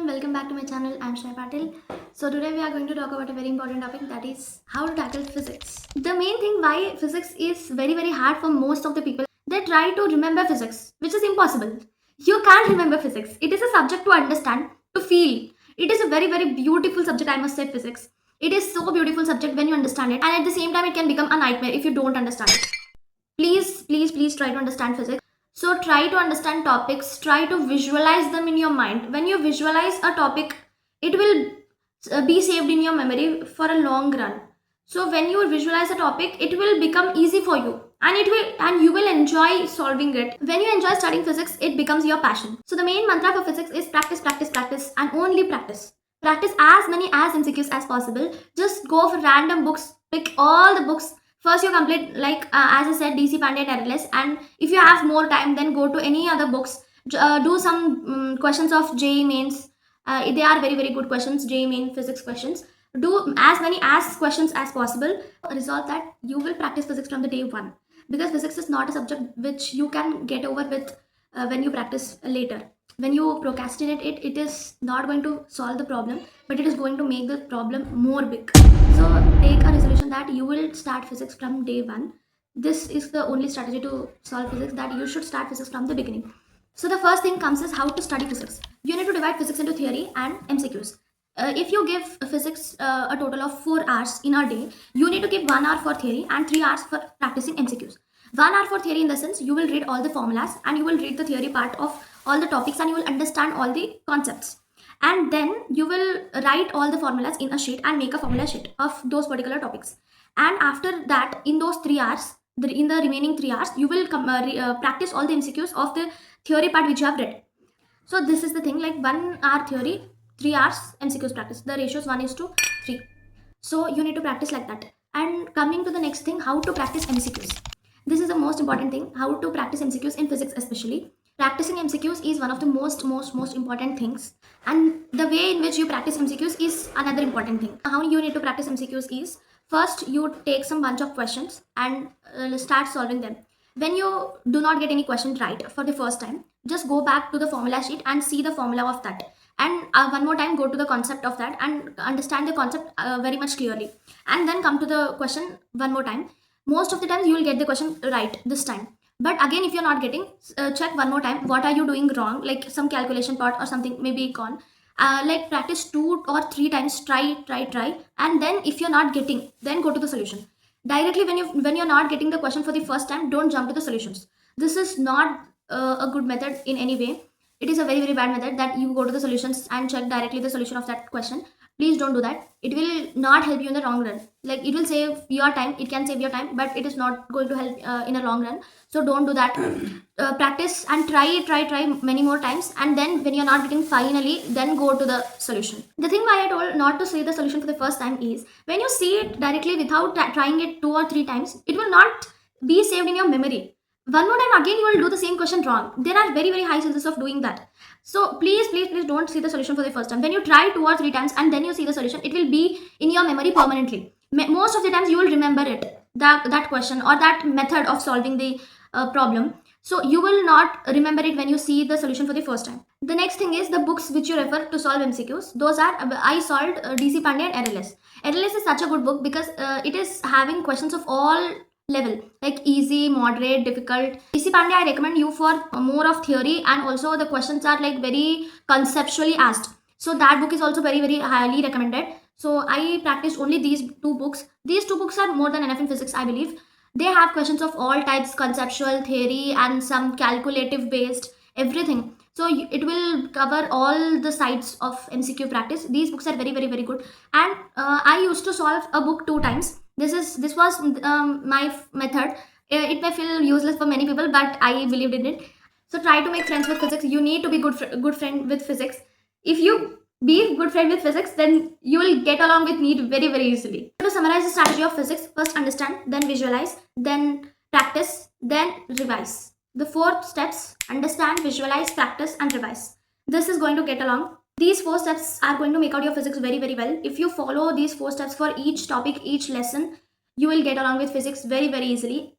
everyone, welcome back to my channel. I'm Shreya Patil. So today we are going to talk about a very important topic, that is how to tackle physics. The main thing why physics is very hard for most of the people, they try to remember physics, which is impossible. You can't remember physics. It is a subject to understand, to feel. It is a very beautiful subject, I must say, physics. It is so beautiful subject when you understand it, and at the same time it can become a nightmare if you don't understand it. Please try to understand physics. So try to understand topics, try to visualize them in your mind. When you visualize a topic, it will be saved in your memory for a long run. So when you visualize a topic, it will become easy for you, and you will enjoy solving it. When you enjoy studying physics, it becomes your passion. So the main mantra for physics is practice, and only practice. Practice as many as MCQs as possible. Just go for random books, pick all the books. First you complete, like as I said, DC Pandey and RLS, and if you have more time, then go to any other books. Do some questions of JEE mains. They are very good questions, JEE main physics questions. Do as many as questions as possible. Resolve that you will practice physics from the day one, because physics is not a subject which you can get over with when you practice later. When you procrastinate it, it is not going to solve the problem, but it is going to make the problem more big. So take a resolution that you will start physics from day one. This is the only strategy to solve physics, that you should start physics from the beginning. So the first thing comes is how to study physics. You need to divide physics into theory and MCQs. If you give physics a total of 4 hours in a day, you need to give 1 hour for theory and 3 hours for practicing MCQs. 1 hour for theory, in the sense you will read all the formulas and you will read the theory part of all the topics and you will understand all the concepts, and then you will write all the formulas in a sheet and make a formula sheet of those particular topics. And after that, in those 3 hours, in the remaining 3 hours, you will practice all the MCQs of the theory part which you have read. So this is the thing, like 1 hour theory, 3 hours MCQs practice. The ratio is 1:3. So you need to practice like that. And coming to the next thing, how to practice MCQs. This is the most important thing, how to practice MCQs in physics especially. Practicing MCQs is one of the most important things, and the way in which you practice MCQs is another important thing. How you need to practice MCQs is, first you take some bunch of questions and start solving them. When you do not get any question right for the first time, just go back to the formula sheet and see the formula of that, and one more time go to the concept of that and understand the concept very much clearly, and then come to the question one more time. Most of the times you will get the question right this time, but again if you're not getting, check one more time what are you doing wrong, like some calculation part or something, maybe econ. Like practice 2 or 3 times, try, and then if you're not getting, then go to the solution directly. When you're not getting the question for the first time, don't jump to the solutions. This is not a good method in any way. It is a very bad method, that you go to the solutions and check directly the solution of that question. Please don't do that. It will not help you in the long run. Like, it will save your time, it can save your time, but it is not going to help in a long run. So don't do that. Practice and try many more times, and then when you're not getting, finally then go to the solution. The thing why I told not to see the solution for the first time is, when you see it directly without trying it 2 or 3 times, it will not be saved in your memory. One more time again you will do the same question wrong. There are very high chances of doing that. So please don't see the solution for the first time. When you try 2 or 3 times and then you see the solution, it will be in your memory permanently. Most of the times you will remember it, that question or that method of solving the problem. So you will not remember it when you see the solution for the first time. The next thing is the books which you refer to solve MCQs. Those are, I solved DC Pandey and RLS. RLS is such a good book because it is having questions of all level, like easy, moderate, difficult. DC Pandey I recommend you for more of theory, and also the questions are like very conceptually asked. So that book is also very highly recommended. So I practiced only these 2 books. These 2 books are more than enough in physics, I believe. They have questions of all types, conceptual, theory, and some calculative based, everything. So it will cover all the sides of MCQ practice. These books are very good, and I used to solve a book 2 times. This was my method. It may feel useless for many people, but I believed in it. So try to make friends with physics. You need to be good friend with physics. If you be good friend with physics, then you will get along with me very easily. To summarize the strategy of physics, first understand, then visualize, then practice, then revise. The 4 steps: understand, visualize, practice, and revise. This is going to get along. These 4 steps are going to make out your physics very well. If you follow these 4 steps for each topic, each lesson, you will get along with physics very easily.